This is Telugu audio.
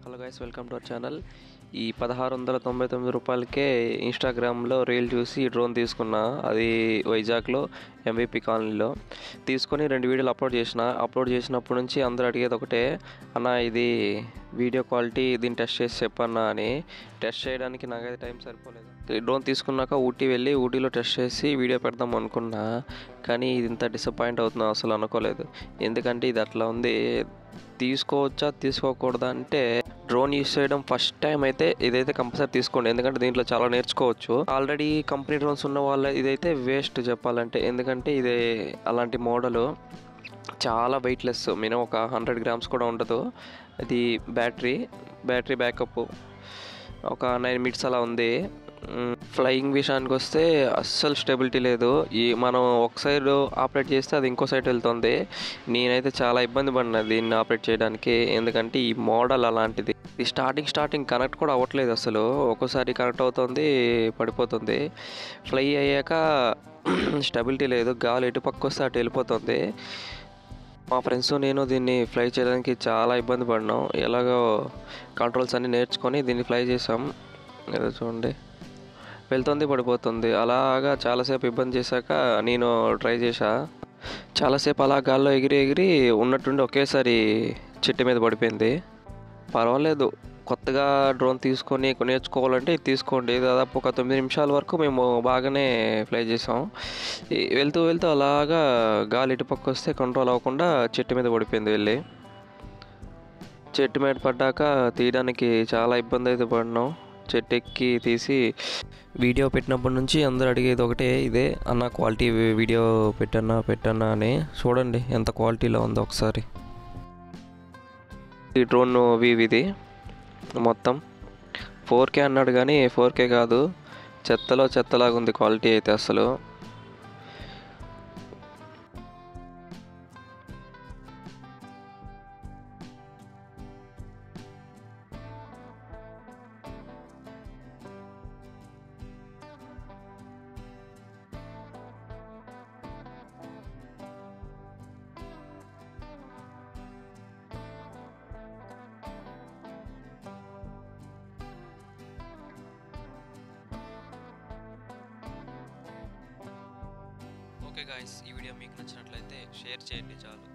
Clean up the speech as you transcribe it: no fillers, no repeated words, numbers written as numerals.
Hello guys, welcome to our channel. ఈ 1699 రూపాయలకే ఇన్స్టాగ్రామ్లో రీల్ చూసి డ్రోన్ తీసుకున్నా. అది వైజాగ్లో MVP కాలనీలో తీసుకొని 2 వీడియోలు అప్లోడ్ చేసినప్పటి నుంచి అందరూ అడిగేది ఒకటే, అన్న ఇది వీడియో క్వాలిటీ దీన్ని టెస్ట్ చేసి చెప్పన్నా అని. టెస్ట్ చేయడానికి నాకైతే టైం సరిపోలేదు. డ్రోన్ తీసుకున్నాక ఊటీలో టెస్ట్ చేసి వీడియో పెడదాం అనుకున్నా, కానీ ఇది ఇంత డిసప్పాయింట్ అవుతున్నా అసలు అనుకోలేదు. ఎందుకంటే ఇది అట్లా ఉంది. తీసుకోవచ్చా తీసుకోకూడదా అంటే, డ్రోన్ యూస్ చేయడం ఫస్ట్ టైం అయితే ఇదైతే కంపల్సరీ తీసుకోండి. ఎందుకంటే దీంట్లో చాలా నేర్చుకోవచ్చు. ఆల్రెడీ కంపెనీ డ్రోన్స్ ఉన్న వాళ్ళ ఇదైతే వేస్ట్ చెప్పాలంటే. ఎందుకంటే ఇది అలాంటి మోడలు చాలా వెయిట్లెస్, మినిమం ఒక 100 గ్రామ్స్ కూడా ఉండదు. ఇది బ్యాటరీ బ్యాకప్ ఒక 9 మినిట్స్ అలా ఉంది. ఫ్లయింగ్ విషయానికి వస్తే అస్సలు స్టెబిలిటీ లేదు. మనం ఒక సైడ్ ఆపరేట్ చేస్తే అది ఇంకో సైడ్ వెళ్తుంది. నేనైతే చాలా ఇబ్బంది పడినా దీన్ని ఆపరేట్ చేయడానికి. ఎందుకంటే ఈ మోడల్ అలాంటిది. ఇది స్టార్టింగ్ కనెక్ట్ కూడా అవ్వట్లేదు అసలు. ఒక్కోసారి కనెక్ట్ అవుతుంది, పడిపోతుంది. ఫ్లై అయ్యాక స్టెబిలిటీ లేదు, గాలి ఎటు పక్క వస్తే అటు వెళ్ళిపోతుంది. మా ఫ్రెండ్స్ నేను దీన్ని ఫ్లై చేయడానికి చాలా ఇబ్బంది పడినాం. ఎలాగో కంట్రోల్స్ అన్నీ నేర్చుకొని దీన్ని ఫ్లై చేసాం. ఏదో చూడండి, వెళ్తుంది, పడిపోతుంది. అలాగా చాలాసేపు ఇబ్బంది చేశాక నేను ట్రై చేశా. చాలాసేపు అలా గాల్లో ఎగిరి ఉన్నట్టుండి ఒకేసారి చెట్టు మీద పడిపోయింది. పర్వాలేదు, కొత్తగా డ్రోన్ తీసుకొని నేర్చుకోవాలంటే ఇది తీసుకోండి. దాదాపు ఒక 9 నిమిషాల వరకు మేము బాగానే ఫ్లై చేసాం. వెళ్తూ అలాగా గాలి ఇటుపక్క వస్తే కంట్రోల్ అవ్వకుండా చెట్టు మీద పడిపోయింది. చెట్టు మీద పడ్డాక తీయడానికి చాలా ఇబ్బంది అయితే పడినాం. చెట్టు ఎక్కి తీసి వీడియో పెట్టినప్పటి నుంచి అందరూ అడిగేది ఒకటే, ఇదే అన్న క్వాలిటీ వీడియో పెట్టన్నా అని. చూడండి ఎంత క్వాలిటీలో ఉందో ఒకసారి. ఈ డ్రోన్ ఇది మొత్తం 4K అన్నాడు, కానీ 4K కాదు, చెత్తలాగా ఉంది క్వాలిటీ అయితే అసలు. ఓకే గాయ్స్, ఈ వీడియో మీకు నచ్చినట్లయితే షేర్ చేయండి చాలు.